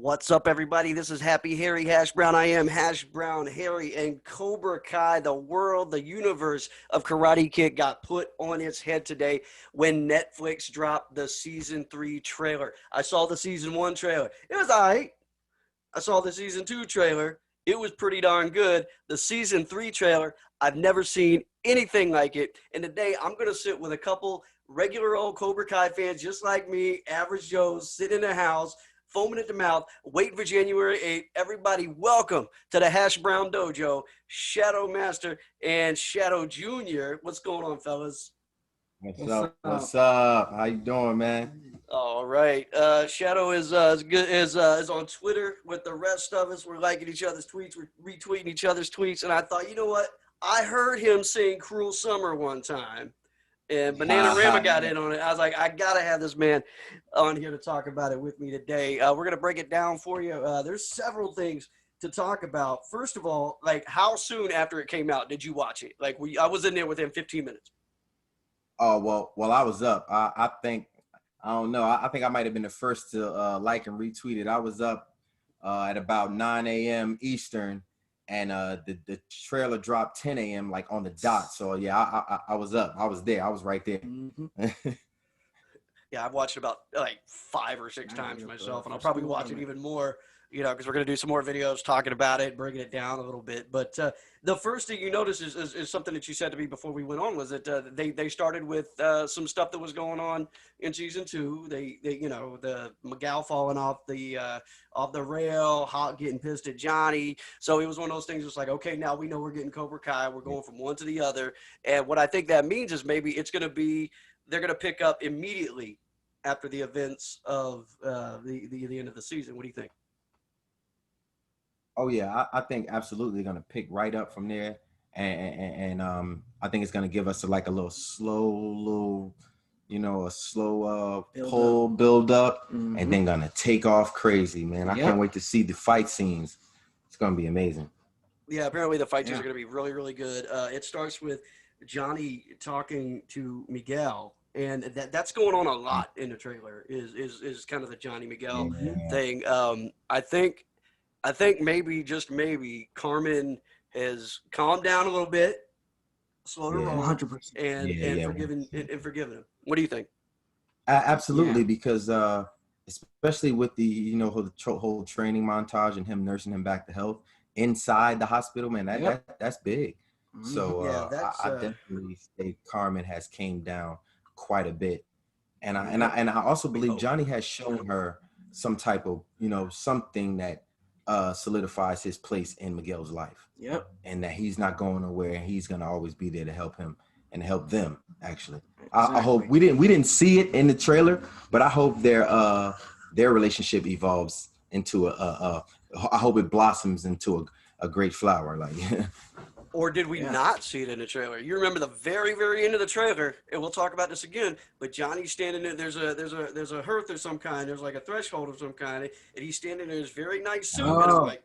What's up, everybody? This is Happy Harry Hash Brown. I am Hash Brown Harry, and Cobra Kai, the world, the universe of Karate Kid got put on its head today when Netflix dropped the season 3 trailer. I saw the season 1 trailer. It was all right. I saw the season 2 trailer. It was pretty darn good. The season 3 trailer, I've never seen anything like it. And today I'm going to sit with a couple regular old Cobra Kai fans just like me, average Joes, sitting in their house, foaming at the mouth, waiting for January 8th. Everybody, welcome to the Hash Brown Dojo, Shadow Master and Shadow Jr. What's going on, fellas? What's up? What's up? How you doing, man? All right. Shadow is good is on Twitter with the rest of us. We're liking each other's tweets. We're retweeting each other's tweets. And I thought, you know what? I heard him sing "Cruel Summer" one time, and Bananarama got in on it. I was like, I gotta have this man on here to talk about it with me today. We're gonna break it down for you. There's several things to talk about. First of all, like, how soon after it came out did you watch it? Like, I was in there within 15 minutes. Oh, well, I was up. I think, I don't know. I think I might have been the first to like and retweet it. I was up at about 9 a.m. Eastern, and the trailer dropped 10 a.m. like on the dot. So yeah, I was up. I was there. I was right there. Mm-hmm. Yeah, I've watched it about like 5 or 6 times myself, and I'll probably watch it even more, because we're going to do some more videos talking about it, bringing it down a little bit. But the first thing you notice is something that you said to me before we went on, was that they started with some stuff that was going on in season 2. They the Miguel falling off the rail, Hawk getting pissed at Johnny. So it was one of those things. It's like, okay, now we know we're getting Cobra Kai. We're going from one to the other. And what I think that means is maybe it's going to be, they're going to pick up immediately after the events of the end of the season. What do you think? Oh yeah, I think absolutely going to pick right up from there, and I think it's going to give us a little slow, a slow build up, and then going to take off crazy, man. I can't wait to see the fight scenes. It's going to be amazing. Yeah, apparently the fight scenes are going to be really, really good. It starts with Johnny talking to Miguel, and that's going on a lot in the trailer. Is kind of the Johnny Miguel thing. I think maybe, just maybe, Carmen has calmed down a little bit, slowed her roll, 100%, and forgiven him. What do you think? Absolutely, because especially with the whole training montage and him nursing him back to health inside the hospital, man, that's big. So I definitely say Carmen has came down quite a bit, and I also believe Johnny has shown her some type of something that solidifies his place in Miguel's life. And that he's not going nowhere, and he's gonna always be there to help him and help them. Actually, I hope we didn't see it in the trailer, but I hope their relationship evolves into I hope it blossoms into a great flower. Like. Or did we not see it in the trailer? You remember the very, very end of the trailer, and we'll talk about this again. But Johnny's standing there. There's a hearth of some kind. There's like a threshold of some kind, and he's standing in his very nice suit. And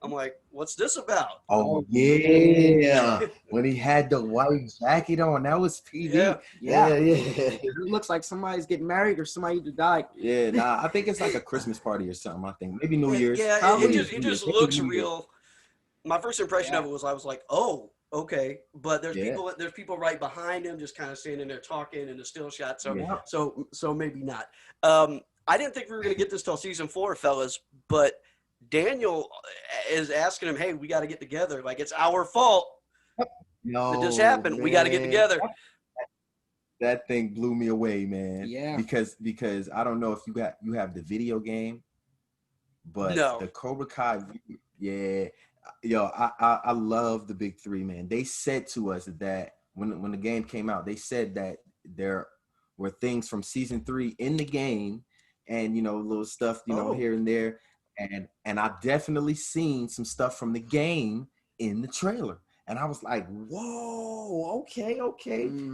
I'm like, what's this about? Oh yeah, when he had the white jacket on, that was PV. Yeah. It looks like somebody's getting married or somebody to die. Yeah, nah, I think it's like a Christmas party or something. I think maybe New Year's. Yeah, it just looks real. My first impression of it was, I was like, oh, okay. But there's people right behind him, just kind of standing there talking in a still shot. So maybe not. I didn't think we were going to get this till season 4, fellas. But Daniel is asking him, hey, we got to get together. Like, it's our fault that this happened. Man. We got to get together. That thing blew me away, man. Yeah. Because I don't know if you have the video game, but the Cobra Kai, Yo, I love the big 3, man. They said to us that when the game came out, they said that there were things from season 3 in the game, and little stuff here and there, and I definitely seen some stuff from the game in the trailer, and I was like, whoa, okay,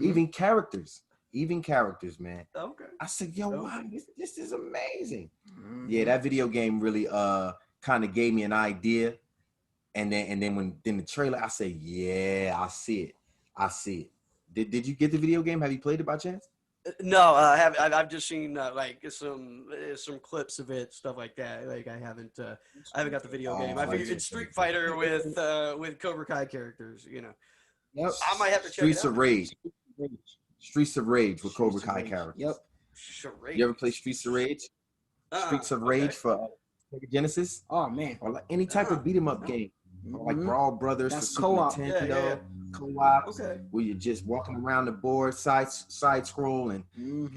even characters, man. Okay. I said, yo, wow, this is amazing. Yeah, that video game really kind of gave me an idea. And then when the trailer, I say, yeah, I see it. Did you get the video game? Have you played it by chance? No, I've just seen like some clips of it, stuff like that. Like I haven't got the video game. I figured it's Street Fighter with Cobra Kai characters. You know, Yep. I might have to check Streets it out. of Rage. Streets of Rage with Cobra Kai characters. Yep. Charade. You ever play Streets of Rage? Streets of Rage for Genesis? Oh man. Or like any type of beat 'em up game. Or like Brawl Brothers That's for co-op. Super Nintendo. Yeah. Co-op. Okay. Where you're just walking around the board, side scroll and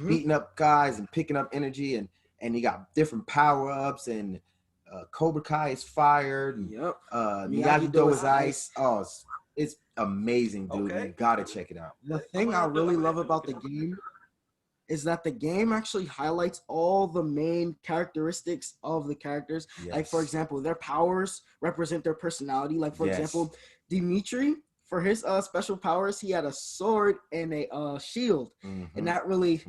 beating up guys and picking up energy, and you got different power-ups, and Cobra Kai is fired. And, Yep. Miyagi-Do is ice. Oh, it's amazing, dude. Okay. You gotta check it out. The thing I really love about the game is that the game actually highlights all the main characteristics of the characters. Yes. Like, for example, their powers represent their personality. Like, for example, Dimitri, for his special powers, he had a sword and a shield. And that really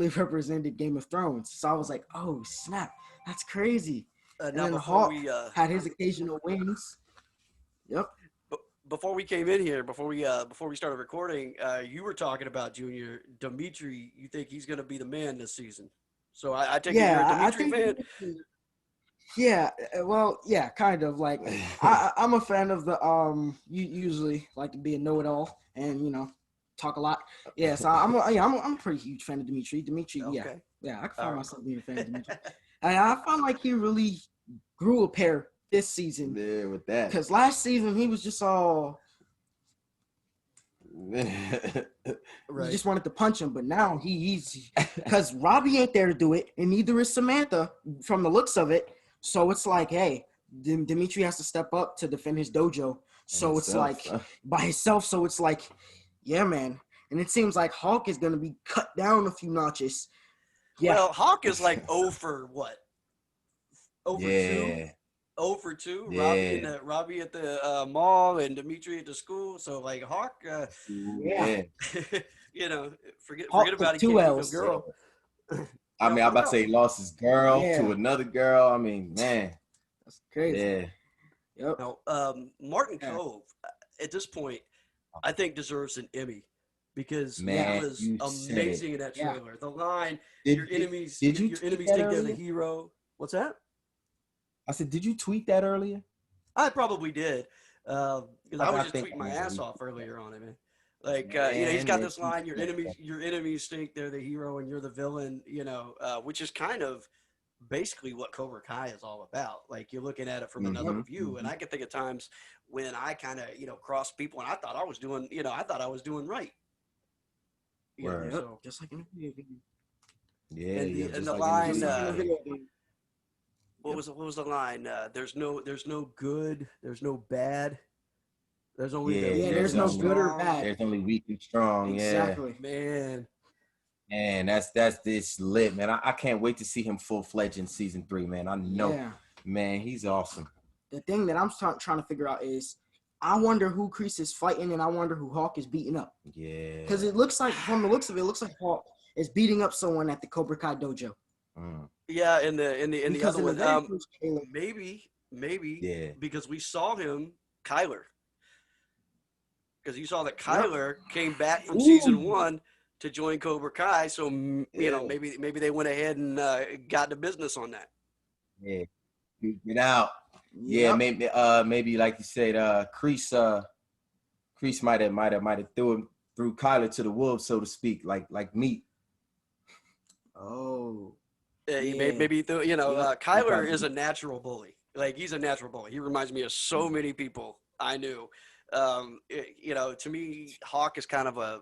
represented Game of Thrones. So I was like, oh, snap. That's crazy. And then Hawk had his occasional wings. Yep. Before we came in here, before we started recording, you were talking about Junior Dimitri. You think he's going to be the man this season? So I take it you're a Dimitri fan. Yeah, well, yeah, kind of. Like I'm a fan of the You usually like to be a know-it-all and talk a lot. Yeah, so I'm a pretty huge fan of Dimitri. Okay. Yeah, I can find myself being a fan of Dimitri. And I found like he really grew a pair this season. Yeah, with that. Because last season he was just all Right. You just wanted to punch him, but now he's because Robby ain't there to do it, and neither is Samantha from the looks of it. So it's like, hey, Dimitri has to step up to defend his dojo. So it's like by himself. So it's like, yeah, man. And it seems like Hawk is gonna be cut down a few notches. Yeah. Well, Hawk is like 0 for what? 0 for 2? 0 for 2. Yeah. Robby at the mall and Dimitri at the school. So like Hawk, forget about it. 2 L's. Girl. I mean, I'm about to say he lost his girl to another girl. I mean, man, that's crazy. Yeah. Yep. No, Martin Cove at this point, I think deserves an Emmy because he was amazing in that trailer. Yeah. The line, your enemies think they're the hero. What's that? I said, did you tweet that earlier? I probably did. Because I was just tweeting my ass off earlier on it, man. Like, he's got this line, your enemies think they're the hero and you're the villain, which is kind of basically what Cobra Kai is all about. Like, you're looking at it from another view. And I can think of times when I kind of, crossed people and I thought I was doing, right. So, just like in a video game. Yeah. And the line, what was the line? There's no good, there's no bad. There's only there's no good or bad. There's only weak and strong. Exactly. Yeah. Man, that's this lit, man. I can't wait to see him full-fledged in season 3, man. I know. Man, he's awesome. The thing that I'm trying to figure out is I wonder who Kreese is fighting and I wonder who Hawk is beating up. Yeah. Because it looks like, from the looks of it, looks like Hawk is beating up someone at the Cobra Kai dojo. Yeah, in the other one, maybe, because we saw him, Kyler, because you saw that Kyler came back from season 1 to join Cobra Kai, so maybe they went ahead and got the business on that. Yeah, get out. Yeah, maybe like you said, Kreese might have threw Kyler to the wolves, so to speak, like meat. Oh. Maybe Kyler is a natural bully. Like, he's a natural bully. He reminds me of so many people I knew. To me, Hawk is kind of a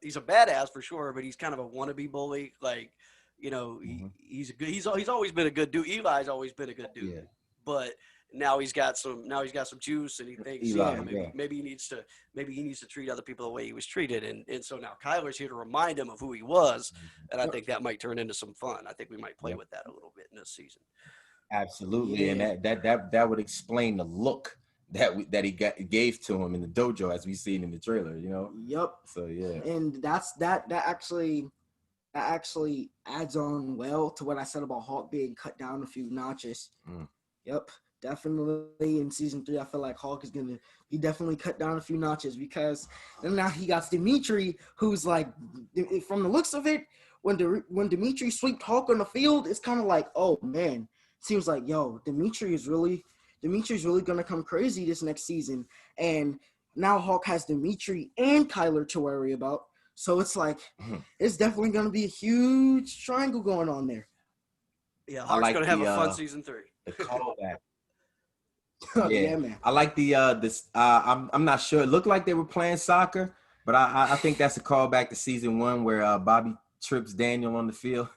he's a badass for sure, but he's kind of a wannabe bully. Like, he's always been a good dude. Eli's always been a good dude, but now he's got some juice, and he thinks maybe he needs to treat other people the way he was treated, and so now Kyler's here to remind him of who he was, and I think that might turn into some fun. I think we might play with that a little bit in this season. Absolutely, and that would explain the look that he gave to him in the dojo as we seen in the trailer. Yep. So yeah, and that actually adds on well to what I said about Hawk being cut down a few notches. Yep. Definitely in season 3, I feel like Hawk is going to be definitely cut down a few notches because now he got Dimitri, who's like, from the looks of it, when Dimitri swept Hulk on the field, it's kind of like, oh man, seems like Dimitri's really gonna come crazy this next season, and now Hulk has Dimitri and Kyler to worry about. So it's like, it's definitely gonna be a huge triangle going on there. Yeah, Hulk's gonna have a fun season 3. The callback. Yeah, man. I like I'm not sure. It looked like they were playing soccer, but I think that's a callback to season 1 where Bobby trips Daniel on the field.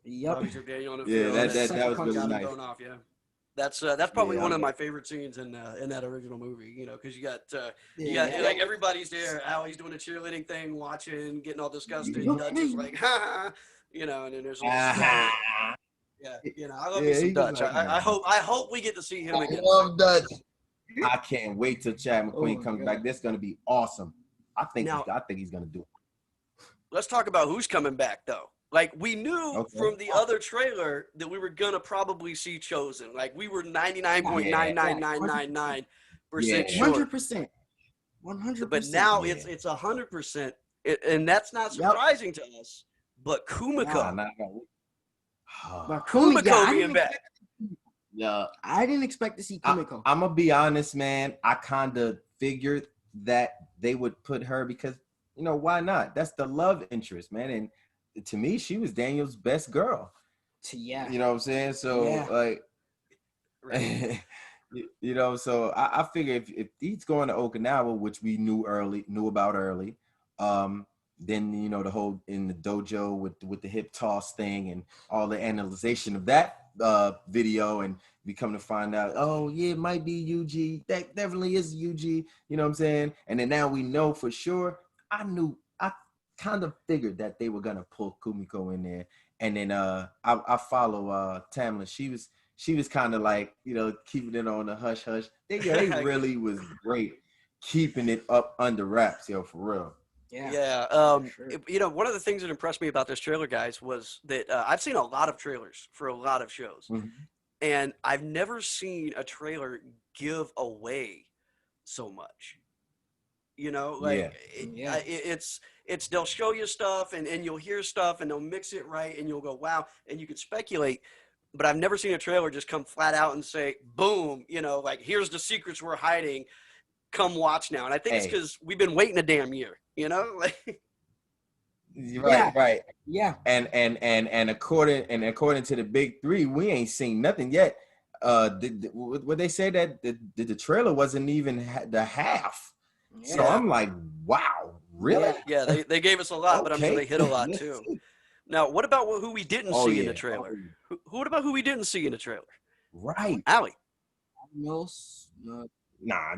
Yep. Bobby tripped Daniel on the field. Yeah, that was really nice. Off, yeah. That's probably one of my favorite scenes in that original movie, you know, because you got like everybody's there. Allie's doing a cheerleading thing, watching, getting all disgusted. Dutch is like, ha, you know, and then there's yeah, you know, I love me some Dutch. Like, I hope we get to see him again. I love Dutch. I can't wait till Chad McQueen comes back. That's gonna be awesome. I think he's gonna do it. Let's talk about who's coming back though. Like, we knew from the other trailer that we were going to probably see Chosen. Like, we were 99.99999% sure. 100%. But now it's 100%. And that's not surprising to us. But Kumiko. Kumiko being back. Yeah. I didn't expect to see Kumiko. I'm going to be honest, man. I kind of figured that they would put her because, you know, why not? That's the love interest, man. And to me, she was Daniel's best girl. Yeah. You know what I'm saying? So, like, you know, so I figure if he's going to Okinawa, which we knew about early, then, you know, the whole in the dojo with the hip toss thing and all the analyzation of that video, and we come to find out, oh, yeah, it might be UG. That definitely is UG. You know what I'm saying? And then now we know for sure. I kind of figured that they were gonna pull Kumiko in there, and then I follow Tamla. She was kind of like, you know, keeping it on the hush hush. They really was great keeping it up under wraps, yo, for real. Yeah. You know, one of the things that impressed me about this trailer, guys, was that I've seen a lot of trailers for a lot of shows, and I've never seen a trailer give away so much. You know, like it's they'll show you stuff and you'll hear stuff and they'll mix it right and you'll go, wow, and you could speculate. But I've never seen a trailer just come flat out and say, boom, you know, like, here's the secrets we're hiding. Come watch now. And I think it's because we've been waiting a damn year, you know? Like, right. Yeah. And according to the big three, we ain't seen nothing yet. What they say that the trailer wasn't even the half. Yeah. So I'm like, wow, really? Yeah, they gave us a lot, but I'm sure they hit a lot too. Now, what about who we didn't see in the trailer? What about who we didn't see in the trailer? Right. Allie. No. Nah, I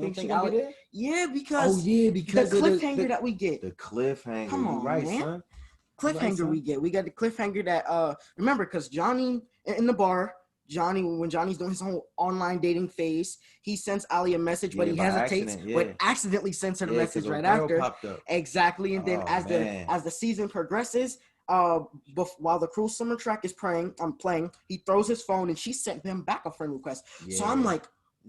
think she gonna be there? Yeah, because the cliffhanger that we get. The cliffhanger. Come on, right, man. son. Cliffhanger we get. We got the cliffhanger that remember, because Johnny in the bar, when Johnny's doing his whole online dating phase, he sends Ali a message, but he hesitates, but accidentally sends her the message right after. Exactly, and then as the season progresses, while the Cruel Summer track is playing, he throws his phone and she sent him back a friend request. So I'm like,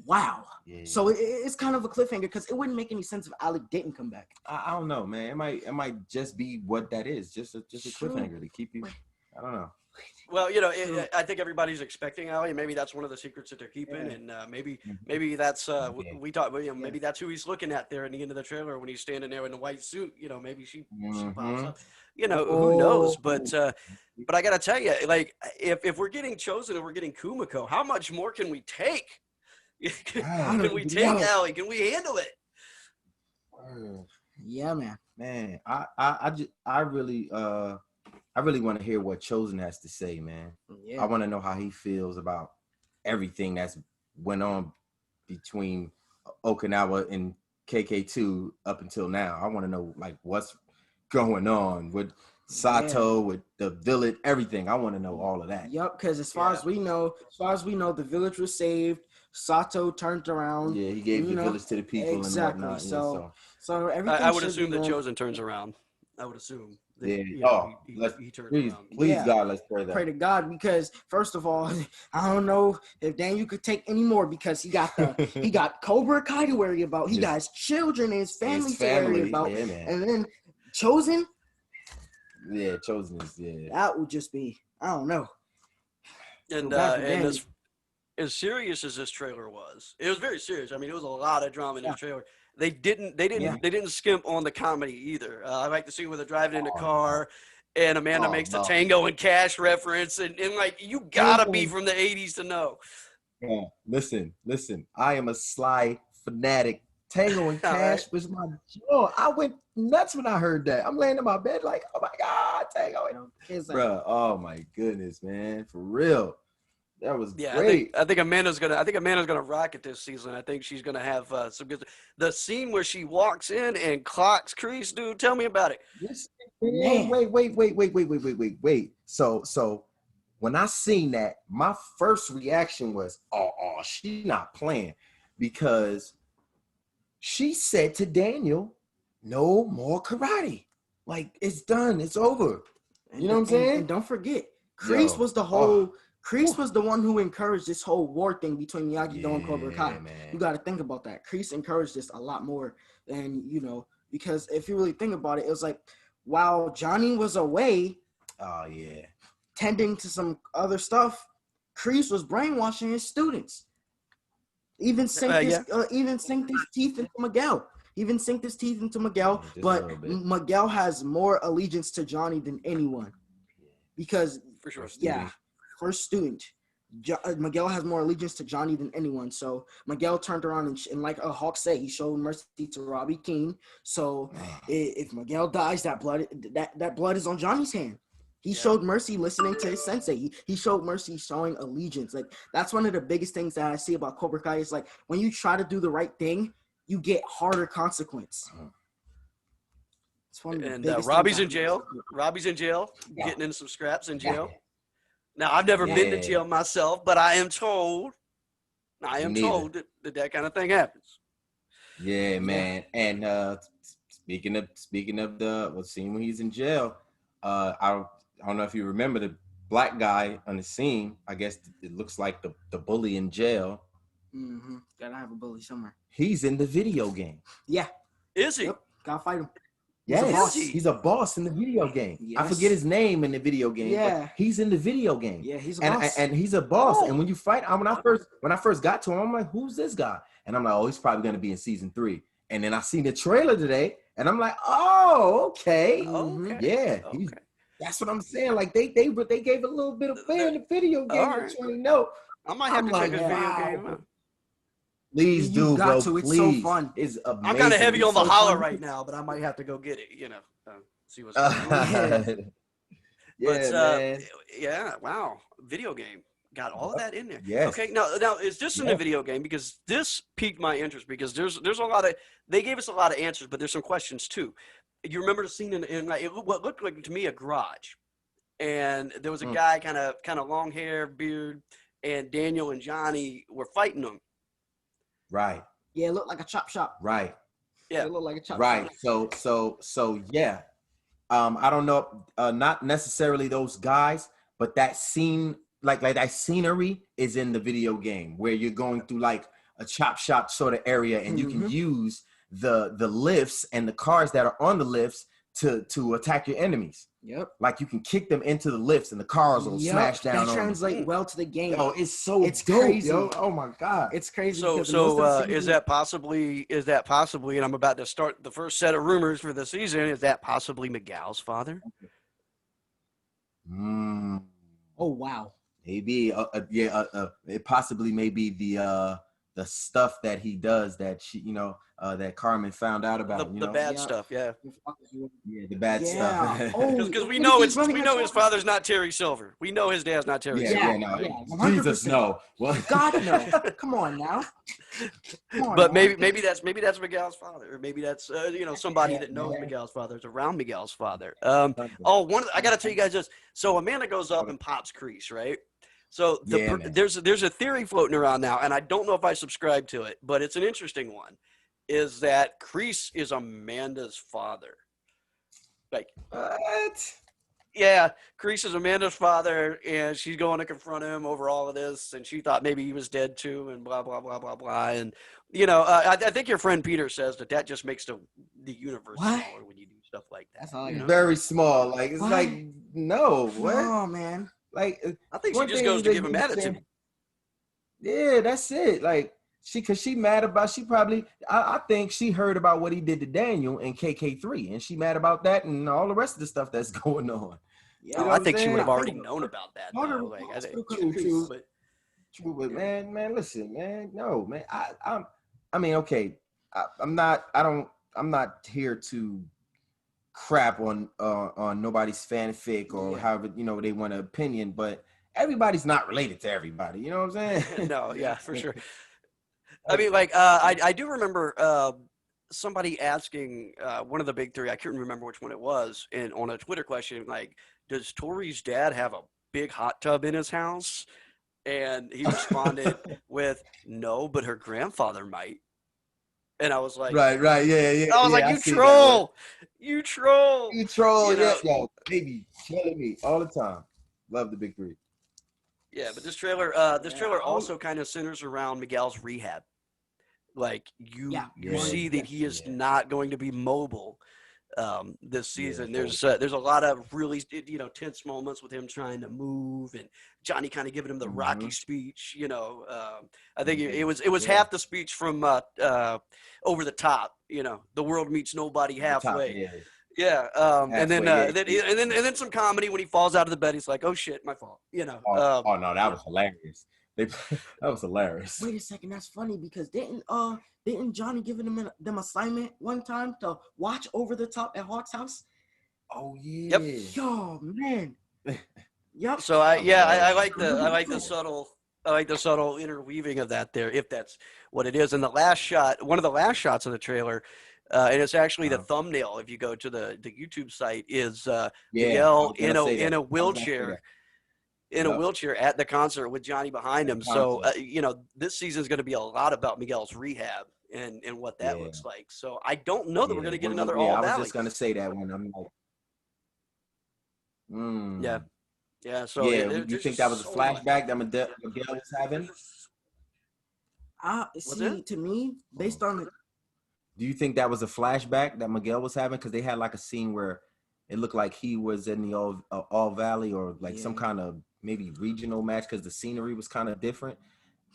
wow. So it's kind of a cliffhanger because it wouldn't make any sense if Ali didn't come back. I don't know, man. It might just be what that is, just a cliffhanger to keep you. I don't know. Well, you know, I think everybody's expecting Ali, and maybe that's one of the secrets that they're keeping, and maybe that's we thought, you know, maybe that's who he's looking at there in the end of the trailer when he's standing there in the white suit. You know, maybe she pops up. You know, who knows? But I gotta tell you, like, if we're getting Chosen and we're getting Kumiko, how much more can we take? Can we take Ali? Can we handle it? Yeah, man. Man, I really want to hear what Chosen has to say, man. Yeah. I want to know how he feels about everything that's went on between Okinawa and KK2 up until now. I want to know, like, what's going on with Sato, with the village, everything. I want to know all of that. Yep, because as far as we know, the village was saved. Sato turned around. Yeah, he gave the village to the people and whatnot. So everything. I would assume that Chosen turns around. I would assume. He turned around. Please, God, let's pray that. Pray to God, because first of all, I don't know if Daniel could take any more, because he got Cobra Kai to worry about. He got his children and his family to worry about. Yeah, and then Chosen, Yeah, chosen is, yeah. That would just be, I don't know. And as serious as this trailer was, it was very serious. I mean, it was a lot of drama in this trailer. They didn't skimp on the comedy either. I like the scene where they're driving in the car, and Amanda makes the Tango and Cash reference, and like you gotta be from the '80s to know. Yeah, listen. I am a Sly fanatic. Tango and Cash was my joy. I went nuts when I heard that. I'm laying in my bed like, oh my God, Tango. Bro, oh my goodness, man, for real. That was great. I think Amanda's gonna rock it this season. I think she's gonna have some good. The scene where she walks in and clocks Kreese, dude. Tell me about it. Yes, wait. So when I seen that, my first reaction was, oh, she's not playing, because she said to Daniel, no more karate. Like, it's done. It's over. You know what I'm saying? And don't forget, Kreese was the whole. Kreese was the one who encouraged this whole war thing between Miyagi-Do and Cobra Kai. Man. You got to think about that. Kreese encouraged this a lot more than, because if you really think about it, it was like while Johnny was away, tending to some other stuff, Kreese was brainwashing his students. Even sink his teeth into Miguel. But Miguel has more allegiance to Johnny than anyone, because for sure, first student. Miguel has more allegiance to Johnny than anyone. So Miguel turned around and like a Hawk said, he showed mercy to Robby King. So if Miguel dies, that blood is on Johnny's hand. He showed mercy listening to his sensei. He showed mercy showing allegiance. Like, that's one of the biggest things that I see about Cobra Kai is, like, when you try to do the right thing, you get harder consequence. It's one of the biggest Robby's in jail. Robby's in jail, getting in some scraps in jail. Now, I've never been to jail myself, but I am told that kind of thing happens. Yeah, man. And speaking of the scene when he's in jail, I don't know if you remember the black guy on the scene. I guess it looks like the bully in jail. Mm-hmm. Gotta have a bully somewhere. He's in the video game. Yeah. Is he? Yep. Gotta fight him. Yes, he's a boss in the video game. Yes. I forget his name in the video game. Yeah, but he's in the video game. Yeah, he's a boss. And he's a boss. Oh. And when you fight, when I first got to him, I'm like, who's this guy? And I'm like, oh, he's probably gonna be in season 3. And then I seen the trailer today, and I'm like, oh, okay. Yeah, that's what I'm saying. Like they gave a little bit of fan in the video game. Right. I might have to check his video game out. Please do, bro. It's so fun. It's amazing. I'm kind of heavy on the holler right now, but I might have to go get it. See what's going on. Wow, video game got all of that in there. Yes. Okay, now is this in the video game? Because this piqued my interest, because there's a lot of, they gave us a lot of answers, but there's some questions too. You remember the scene in like what looked like to me a garage, and there was a guy kind of long hair, beard, and Daniel and Johnny were fighting him. Right. Yeah, it looked like a chop shop. Right. Yeah, it looked like a chop shop. Right. So yeah. I don't know, not necessarily those guys, but that scene, like that scenery is in the video game where you're going through like a chop shop sort of area, and you can use the lifts and the cars that are on the lifts to attack your enemies. Yep. Like you can kick them into the lifts and the cars will smash down on them. That translates well to the game. Oh, it's dope, crazy. Yo. Oh my God. It's crazy. So is that possibly, and I'm about to start the first set of rumors for the season, is that possibly Miguel's father? Oh wow. Maybe it possibly may be the stuff that he does that that Carmen found out about. The bad stuff, yeah. Yeah, the bad stuff. Because we know his father's not Terry Silver. We know his dad's not Terry Silver. No. Jesus, no. Well, God, no. Come on now. But maybe that's Miguel's father, or maybe that's somebody that knows Miguel's father, is around Miguel's father. I got to tell you guys this. So Amanda goes up and pops Kreese, right? So there's a theory floating around now, and I don't know if I subscribe to it, but it's an interesting one. Is that Kreese is Amanda's father? Like what? Yeah, Kreese is Amanda's father, and she's going to confront him over all of this, and she thought maybe he was dead too, and blah blah blah blah blah. And I think your friend Peter says that just makes the universe smaller when you do stuff like that. That's all. Very small. Like it's like no, what? No, man. Like I think she just goes to give him attitude. Yeah, that's it. Like cause she mad about I think she heard about what he did to Daniel in KK3, and she mad about that and all the rest of the stuff that's going on. Yeah, I think she would have already known about that. Though. Like, I think true, but man, listen, man, no, man, I mean, okay, I'm not here to crap on nobody's fanfic or however they want an opinion, but everybody's not related to everybody. You know what I'm saying? No, yeah, for sure. I mean, like, I do remember somebody asking one of the big three, I couldn't remember which one it was, and on a Twitter question, like, does Tori's dad have a big hot tub in his house? And he responded with, no, but her grandfather might. And I was like, right, yeah. I was like, you troll. Yeah, yo, baby, killing me all the time. Love the big three. Yeah, but this trailer also kind of centers around Miguel's rehab. Like you see that he is not going to be mobile this season. There's a lot of really tense moments with him trying to move and Johnny kind of giving him the Rocky speech. I think it was half the speech from Over the Top. The world meets nobody halfway. And then some comedy when he falls out of the bed. He's like, "Oh shit, my fault." Oh no, that was hilarious. That was hilarious. Wait a second, that's funny because didn't Johnny give them assignment one time to watch Over the Top at Hawk's house? Oh yeah. Yep. Yo, man. Yep. So I like the subtle interweaving of that there, if that's what it is. And the last shot, one of the last shots of the trailer, and it's actually the thumbnail. If you go to the YouTube site, is Miguel in a wheelchair. In a wheelchair at the concert with Johnny behind him. So, this season is going to be a lot about Miguel's rehab and what that looks like. So I don't know that we're going to get another All Valley. I was just going to say that one. I'm like, Yeah. So you think that was a flashback that Miguel was having? To me, based on the. Do you think that was a flashback that Miguel was having? Because they had like a scene where it looked like he was in the All Valley or like some kind of maybe regional match because the scenery was kind of different,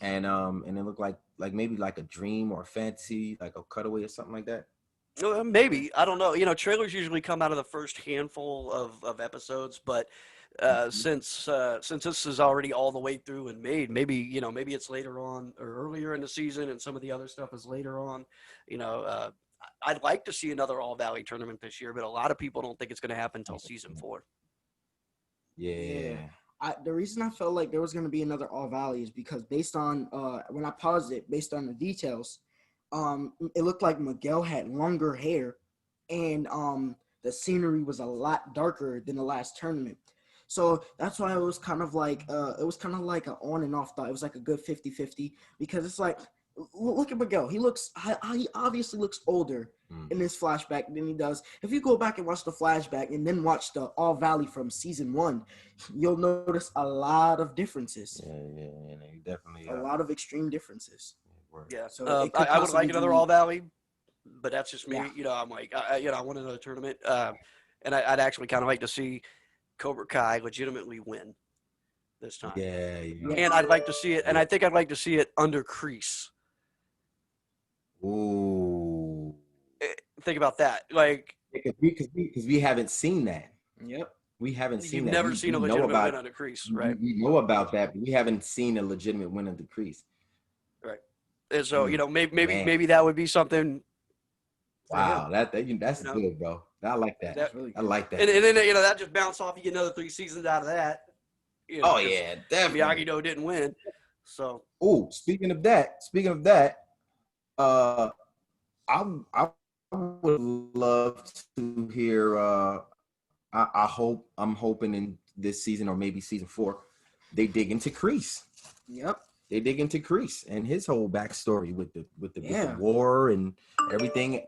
and it looked like maybe like a dream or a fantasy, like a cutaway or something like that. Maybe, I don't know. Trailers usually come out of the first handful of episodes, but since this is already all the way through and made, maybe it's later on or earlier in the season, and some of the other stuff is later on. I'd like to see another All Valley tournament this year, but a lot of people don't think it's going to happen until season 4. Yeah. The reason I felt like there was going to be another All Valley is because based on when I paused it, based on the details, it looked like Miguel had longer hair, and the scenery was a lot darker than the last tournament. So that's why it was kind of like an on and off thought. It was like a good 50-50 because it's like, look at Miguel. He obviously looks older in this flashback than he does. If you go back and watch the flashback and then watch the All Valley from season 1, you'll notice a lot of differences. Yeah, definitely. A lot of extreme differences. Yeah. So I would like another All Valley, but that's just me. I'm like, I want another tournament, and I'd actually kind of like to see Cobra Kai legitimately win this time. Yeah. And I'd like to see it, and I think I'd like to see it under Kreese. Ooh. Think about that. Like, because we haven't seen that. Yep. We haven't seen that. You've never seen a legitimate win under Kreese, right? We know about that, but we haven't seen a legitimate win under Kreese. Right. And so, maybe that would be something. Wow, that's good, bro. I like that. I like that. And then that just bounced off. You get another 3 seasons out of that. Oh yeah, definitely. Miyagi-Do didn't win, so. Oh, speaking of that, I would love to hear. I'm hoping in this season or maybe season 4, they dig into Kreese. Yep. They dig into Kreese and his whole backstory with the war and everything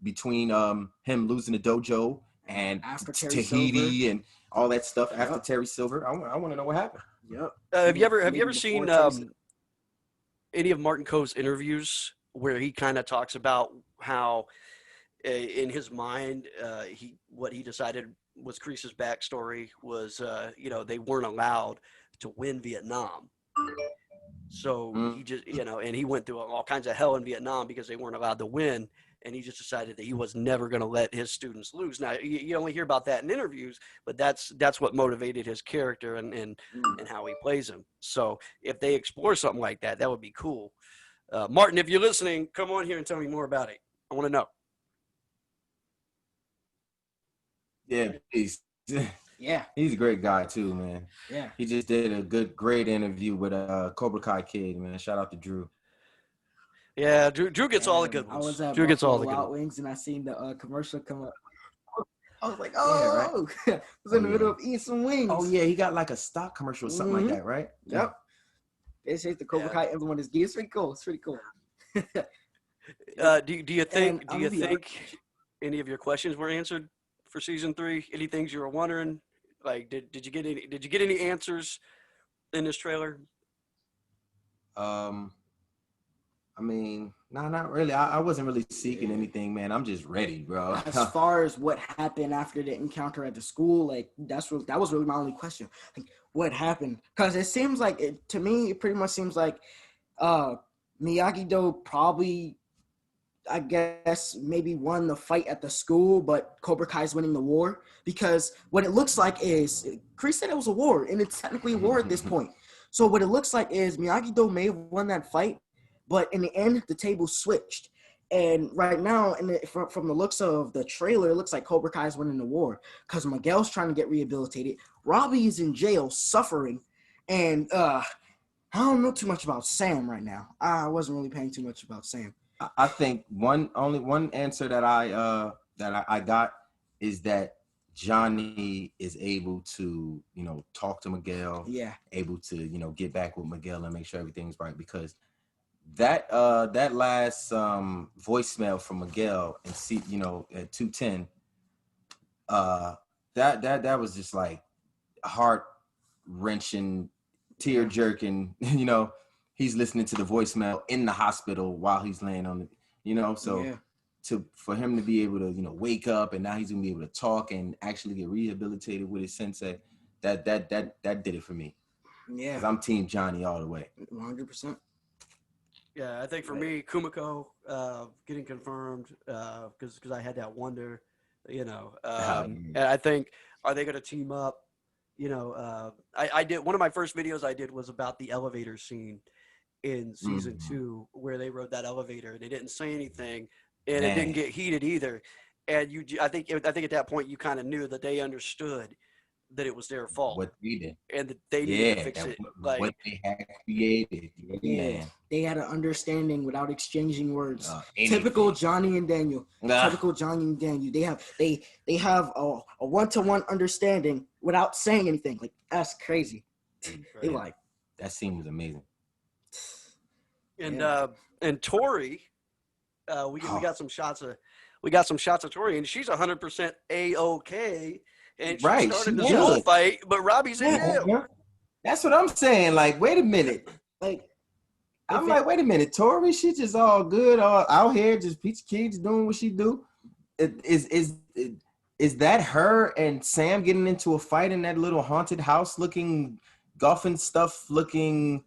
between him losing the dojo and after Tahiti and all that stuff after Terry Silver. I want to know what happened. Yep. Have you ever seen any of Martin Coe's interviews where he kind of talks about how in his mind, what he decided was Kreese's backstory was, they weren't allowed to win Vietnam. So he just, and he went through all kinds of hell in Vietnam because they weren't allowed to win. And he just decided that he was never going to let his students lose. Now, you only hear about that in interviews, but that's what motivated his character and how he plays him. So if they explore something like that, that would be cool. Martin, if you're listening, come on here and tell me more about it. I want to know. Yeah, please. Yeah, he's a great guy too, man. Yeah, he just did a great interview with Cobra Kai kid, man. Shout out to Drew. Yeah, Drew gets all the good ones. I was at Drew gets all the good Wild Wings, and I seen the commercial come up. I was like, oh, yeah, right? I was in the middle of eating some wings. Oh yeah, he got like a stock commercial or something like that, right? Yep. They say the Cobra Kai, everyone is geek. It's pretty cool. It's pretty cool. Do you think any of your questions were answered for season 3? Any things you were wondering? Like, did you get any answers in this trailer? I mean, no, not really. I wasn't really seeking anything, man. I'm just ready, bro. As far as what happened after the encounter at the school, like that was really my only question. Like, what happened? Because it seems like to me, it pretty much seems like Miyagi-Do probably, I guess, maybe won the fight at the school, but Cobra Kai's winning the war. Because what it looks like is, Kreese said it was a war, and it's technically a war at this point. So what it looks like is Miyagi-Do may have won that fight, but in the end, the table switched. And right now, from the looks of the trailer, it looks like Cobra Kai is winning the war because Miguel's trying to get rehabilitated. Robby is in jail suffering. And I don't know too much about Sam right now. I wasn't really paying too much about Sam. I think only one answer that I got is that Johnny is able to, talk to Miguel. Yeah. Able to, get back with Miguel and make sure everything's right, because that last voicemail from Miguel and at 2:10, that was just like heart wrenching, tear jerking. He's listening to the voicemail in the hospital while he's laying on the, for him to be able to wake up, and now he's gonna be able to talk and actually get rehabilitated with his sensei. That did it for me. Yeah, because I'm Team Johnny all the way. 100%. Yeah, I think for me, Kumiko getting confirmed because I had that wonder, and I think, are they going to team up? I did, one of my first videos I did was about the elevator scene in season 2 where they rode that elevator and they didn't say anything, and it didn't get heated either. And I think at that point you kind of knew that they understood that it was their fault. What we did. And that they needed to fix it. Like what they had created. Yeah. They had an understanding without exchanging words. Typical Johnny and Daniel. Typical Johnny and Daniel. They have a one-to-one understanding without saying anything. Like, that's crazy. They like that scene was amazing. And Tori, we got some shots of Tori, and she's 100% A-OK. And she started the whole fight, but Robby's in jail. That's what I'm saying. Like, wait a minute. Like, I'm like, wait a minute. Tori, she just all good, all out here, just peachy kids doing what she do. Is that her and Sam getting into a fight in that little haunted house looking, golfing stuff looking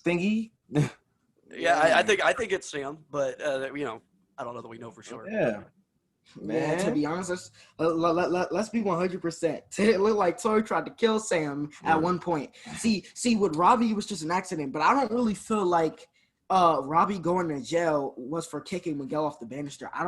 thingy? Yeah, I think it's Sam, but I don't know that we know for sure. Yeah. Man, to be honest, let's be 100%. It looked like Tori tried to kill Sam at one point. See, with Robby, it was just an accident, but I don't really feel like Robby going to jail was for kicking Miguel off the banister. I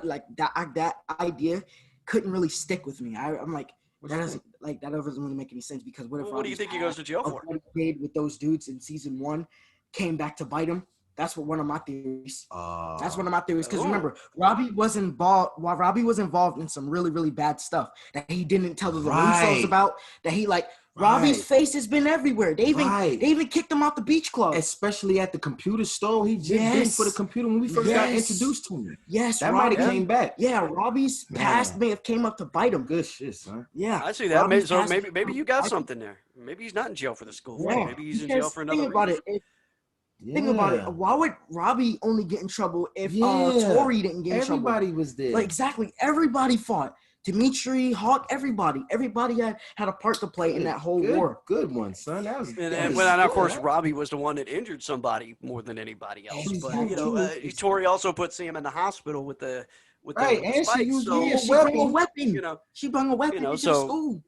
like that idea couldn't really stick with me. I'm like, that doesn't really make any sense, because what do you think he goes to jail for? What he did with those dudes in season 1 came back to bite him. That's one of my theories. That's one of my theories. Because remember, Robby was involved in some really, really bad stuff that he didn't tell the Russos about. That he Robby's face has been everywhere. They even kicked him out the beach club. Especially at the computer store. He just did for the computer when we first got introduced to him. Yes, that might have came back. Yeah, Robby's past may have came up to bite him. Good shit, son. Yeah, I see that. Maybe you got something there. Maybe he's not in jail for the school. Yeah. Maybe he's in jail for another reason. Think about it. Why would Robby only get in trouble if Tori didn't get in trouble? Everybody was there. Like, exactly. Everybody fought. Dimitri, Hawk, everybody had a part to play in that whole war. Good one, son. And of course, Robby was the one that injured somebody more than anybody else. But Tori also put Sam in the hospital with the and spikes. she brought a weapon. She brought a weapon into school.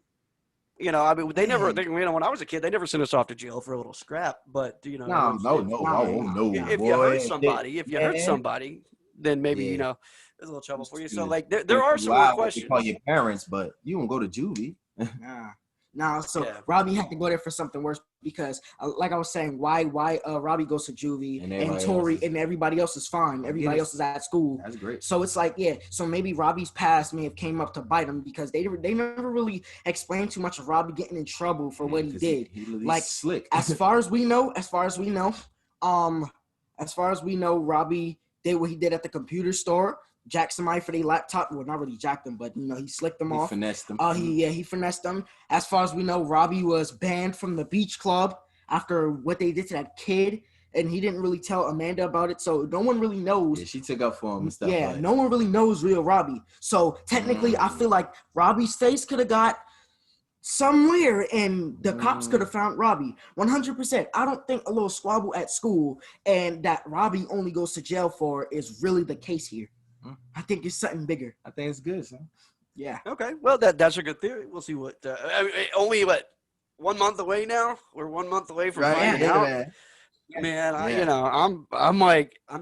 I mean, when I was a kid, they never sent us off to jail for a little scrap. But no. If you hurt somebody, then maybe there's a little trouble for you. So like, there are some more questions. You call your parents, but you won't go to juvie. So Robby had to go there for something worse because, like I was saying, why Robby goes to juvie and Tori and everybody else is fine. Everybody else is at school. That's great. So it's like, so maybe Robby's past may have came up to bite him because they never really explained too much of Robby getting in trouble for what he did. Like slick. as far as we know, Robby did what he did at the computer store. Jacked somebody for their laptop. Well, not really jacked them, but he slicked them off. Finessed them. He finessed them. As far as we know, Robby was banned from the beach club after what they did to that kid, and he didn't really tell Amanda about it. So no one really knows. Yeah, she took up for him and stuff. Yeah, no one really knows real Robby. So technically, I feel like Robby's face could have got somewhere, and the cops could have found Robby. 100%. I don't think a little squabble at school and that Robby only goes to jail for is really the case here. I think it's something bigger. I think it's good, son. Yeah. Okay. Well, that's a good theory. We'll see what. Only 1 month away now. We're 1 month away from finding out. Man, I'm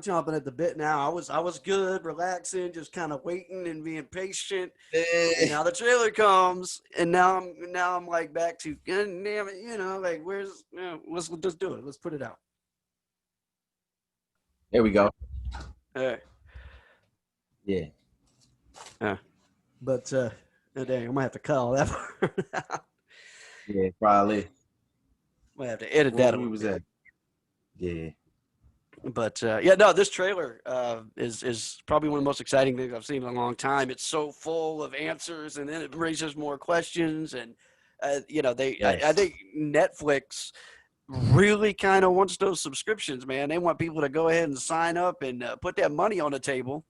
chomping at the bit now. I was good, relaxing, just kind of waiting and being patient. And now the trailer comes, and now I'm like back to, damn it, like where's? Let's just do it. Let's put it out. There we go. All right. Yeah. But dang, I might have to cut all that part out. Yeah, probably. Might have to edit that. Where was that? Yeah. But this trailer is probably one of the most exciting things I've seen in a long time. It's so full of answers, and then it raises more questions. And I think Netflix really kind of wants those subscriptions, man. They want people to go ahead and sign up and put that money on the table.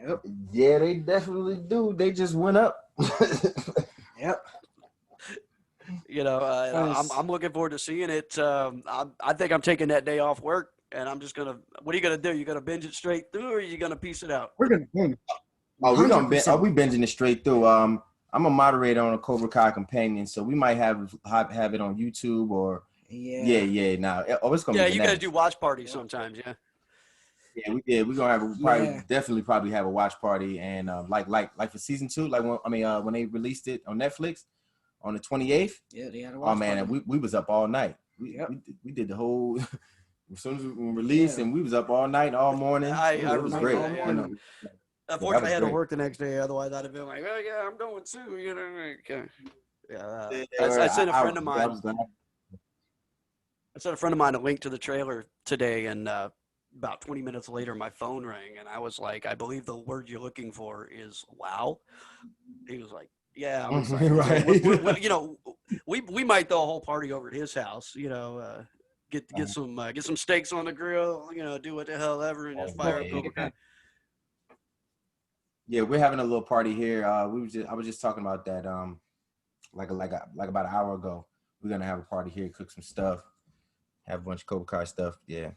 Yep. Yeah, they definitely do. They just went up. Yep. I'm looking forward to seeing it. I think I'm taking that day off work, and I'm just gonna. What are you gonna do? You gonna binge it straight through, or are you gonna piece it out? We're gonna binge. Oh, we binging it straight through. I'm a moderator on a Cobra Kai companion, so we might have it on YouTube or. Yeah. Now, it's gonna. Yeah, you guys do watch parties sometimes, yeah. Yeah, we did. We're gonna definitely have a watch party, and like for season 2, when they released it on Netflix on the 28th. Yeah, they had a watch party. And we was up all night. We did the whole as soon as we released, and we was up all night, all morning. It was great. Unfortunately, I had to work the next day. Otherwise, I'd have been like, "Oh yeah, I'm going too." I sent a friend of mine. I sent a friend of mine a link to the trailer today, and about 20 minutes later, my phone rang, and I was like, I believe the word you're looking for is wow. He was like, yeah. I was like, right. We might throw a whole party over at his house, get some steaks on the grill, do what the hell ever, and just fire up Cobra Kai. Yeah, we're having a little party here. I was just talking about that like about an hour ago. We're gonna have a party here, cook some stuff, have a bunch of Cobra Kai stuff. Yeah.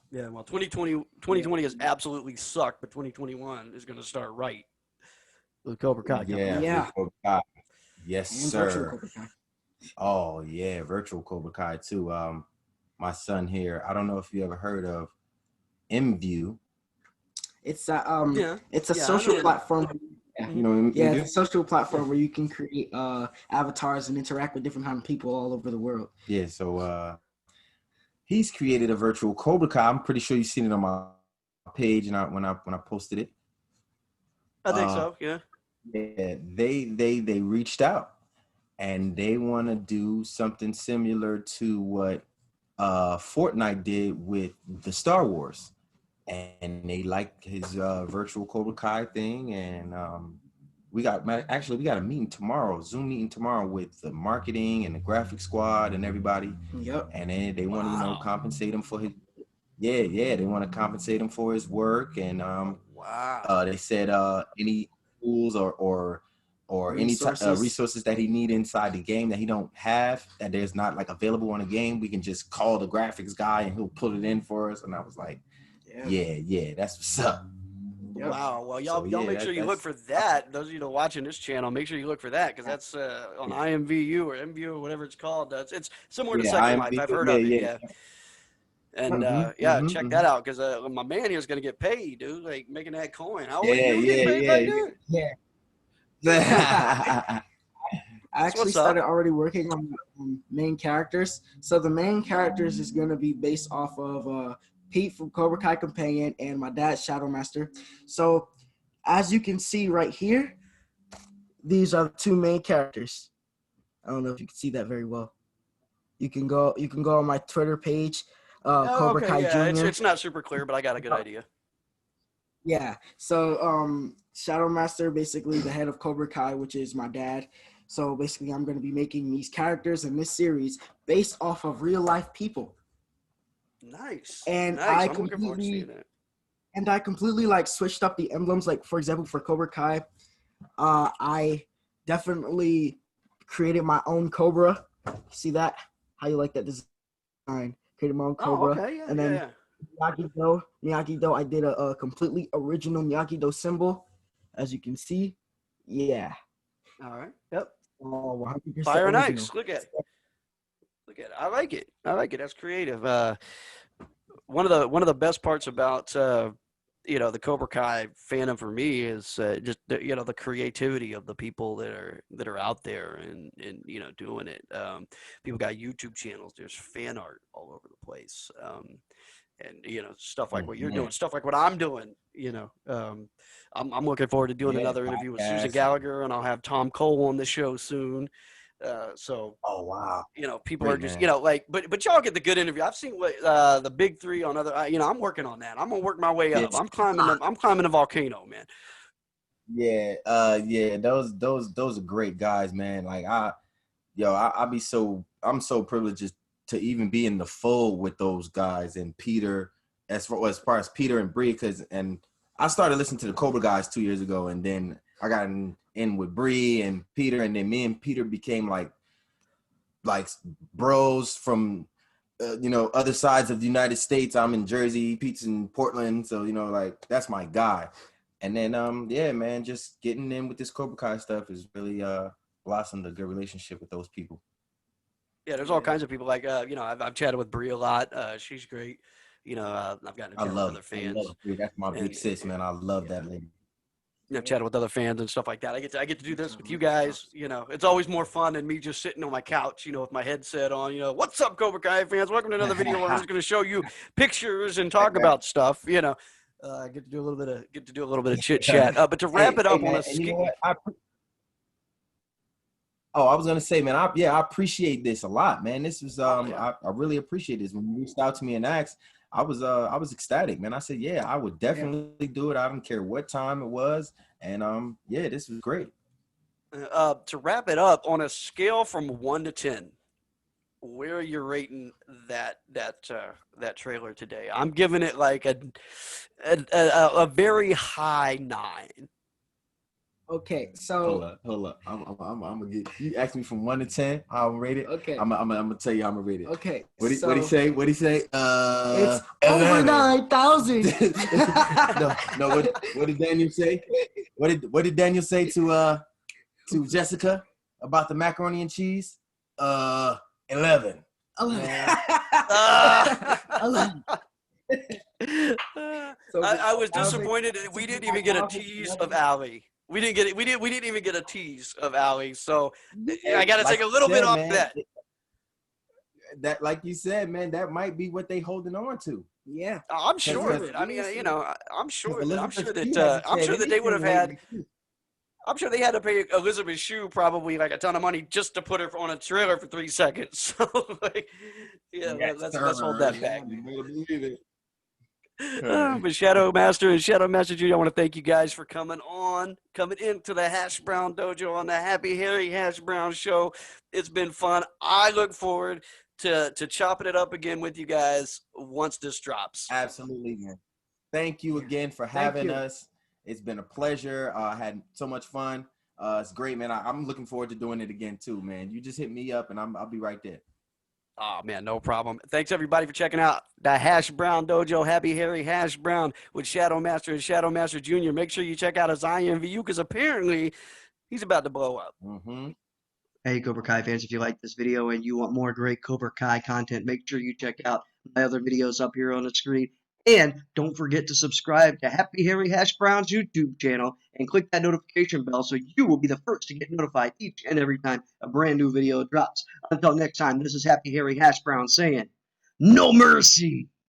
Yeah, well, 2020 has absolutely sucked, but 2021 is going to start right with Cobra Kai. Yeah. Cobra Kai. Yes, and sir. Oh, yeah, virtual Cobra Kai, too. My son here, I don't know if you ever heard of MView. It's a social platform. It's a social platform where you can create avatars and interact with different kind of people all over the world. Yeah, so he's created a virtual Cobra Kai. I'm pretty sure you've seen it on my page and when I posted it. I think so, yeah. Yeah, they reached out and they want to do something similar to what Fortnite did with the Star Wars. And they like his virtual Cobra Kai thing, and we got a meeting tomorrow, Zoom meeting tomorrow with the marketing and the graphic squad and everybody. Yep. And then they want to, you know, compensate him for his, they want to compensate him for his work. And they said any tools or resources. Any resources that he need inside the game that he don't have, that there's not like available on the game, we can just call the graphics guy and he'll put it in for us. And I was like, yeah, that's what's up. Yep. Wow. Well, y'all make sure you look for that. Those of you watching this channel, make sure you look for that, because that's on IMVU or MVU or whatever it's called. It's similar to Second Life. I've heard of it. Yeah. And check that out, because my man here is going to get paid, dude. Like making that coin. How old are you getting paid right now? I actually started already working on main characters. So the main characters is going to be based off of Pete from Cobra Kai Companion and my dad, Shadow Master. So as you can see right here, these are the two main characters. I don't know if you can see that very well. You can go on my Twitter page, Cobra Kai Jr. It's not super clear, but I got a good idea. Yeah. So Shadow Master, basically the head of Cobra Kai, which is my dad. So basically I'm going to be making these characters in this series based off of real life people. Nice. And I'm looking forward to seeing that. And I completely like switched up the emblems. Like, for example, for Cobra Kai, I definitely created my own Cobra. See that? How you like that design? Created my own Cobra. Oh, okay. And then Miyagi-Do, I did a completely original Miyagi-Do symbol, as you can see. Yeah. All right. Yep. Oh, 100% Fire and original. Ice. Look at it. I like it. That's creative. One of the best parts about the Cobra Kai fandom for me is just the creativity of the people that are out there and doing it. People got YouTube channels. There's fan art all over the place. And stuff like what you're doing, stuff like what I'm doing. I'm looking forward to doing another interview with Susan Gallagher, and I'll have Tom Cole on the show soon. Oh wow, people are just but y'all get the good interview. I've seen what the big three on other. I'm working on that. I'm gonna work my way up. I'm climbing a volcano, man. Those are great guys, man. Like I'm so privileged to even be in the fold with those guys and Peter, as far as Peter and Bree, and I started listening to the Cobra guys 2 years ago, and then I got in with Bree and Peter, and then me and Peter became like bros from other sides of the United States. I'm in Jersey, Pete's in Portland, so that's my guy. And then man, just getting in with this Cobra Kai stuff is really blossomed a good relationship with those people. Yeah, there's all kinds of people I've chatted with Bree a lot. She's great. I've gotten to chat with other fans. I love Bree. That's my big sis, man. I love that lady. Chatting with other fans and stuff like that. I get to do this with you guys. It's always more fun than me just sitting on my couch, with my headset on. What's up, Cobra Kai fans? Welcome to another video where I'm just going to show you pictures and talk about stuff. I get to do a little bit of chit chat. But to wrap it up on I was gonna say, man, I appreciate this a lot, man. This was I really appreciate this. When you reached out to me and asked, I was ecstatic, man. I said, yeah, I would definitely do it. I don't care what time it was, and this was great. To wrap it up, on a scale from 1 to 10, where are you rating that trailer today? I'm giving it like a very high 9. Okay, so hold up. I'm gonna get you. Asked me from 1 to 10. I'll rate it. Okay, I'm gonna tell you. I'm gonna rate it. Okay, what he say? What he say? It's over 9,000. no. What did Daniel say? What did Daniel say to Jessica about the macaroni and cheese? 11. 11. 11. I was disappointed we didn't even get a tease of Allie. We didn't even get a tease of Allie. So I got to take a little bit off that. That, like you said, man, that might be what they holding on to. Yeah, I'm sure of it. I mean, I'm sure that they would have had. I'm sure they had to pay Elizabeth Shue probably like a ton of money just to put her on a trailer for 3 seconds. So let's hold that back. But Shadow Master and Shadow Master Jr., I want to thank you guys for coming into the Hash Brown Dojo on the Happy Harry Hash Brown Show. It's been fun. I look forward to chopping it up again with you guys once this drops. Absolutely, man. Thank you again for having us. It's been a pleasure. I had so much fun. It's great, man. I'm looking forward to doing it again too, man. You just hit me up and I'll be right there. Oh, man, no problem. Thanks, everybody, for checking out the Hash Brown Dojo, Happy Harry Hash Brown with Shadow Master and Shadow Master Jr. Make sure you check out his IMVU because apparently he's about to blow up. Mm-hmm. Hey, Cobra Kai fans, if you like this video and you want more great Cobra Kai content, make sure you check out my other videos up here on the screen. And don't forget to subscribe to Happy Harry Hash Brown's YouTube channel and click that notification bell so you will be the first to get notified each and every time a brand new video drops. Until next time, this is Happy Harry Hash Brown saying, no mercy!